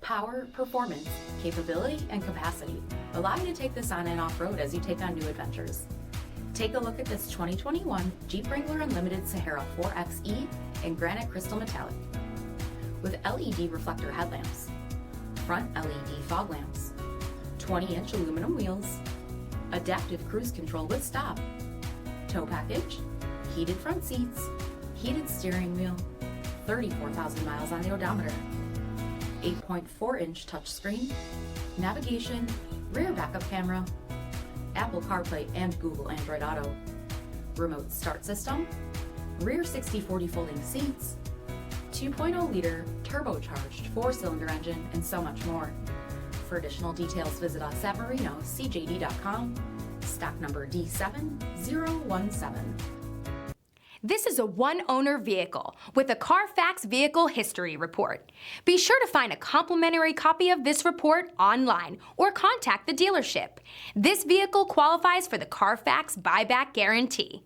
Power, performance, capability, and capacity allow you to take this on and off-road as you take on new adventures. Take a look at this 2021 Jeep Wrangler Unlimited Sahara 4xe in granite crystal metallic. With LED reflector headlamps, front LED fog lamps, 20-inch aluminum wheels, adaptive cruise control with stop, tow package, heated front seats, heated steering wheel, 34,000 miles on the odometer, 8.4-inch touchscreen, navigation, rear backup camera, Apple CarPlay and Google Android Auto, remote start system, rear 60/40 folding seats, 2.0-liter turbocharged 4-cylinder engine, and so much more. For additional details, visit us at MarinoCJD.com, stock number D7017. This is a one-owner vehicle with a CARFAX Vehicle History Report. Be sure to find a complimentary copy of this report online or contact the dealership. This vehicle qualifies for the CARFAX Buyback Guarantee.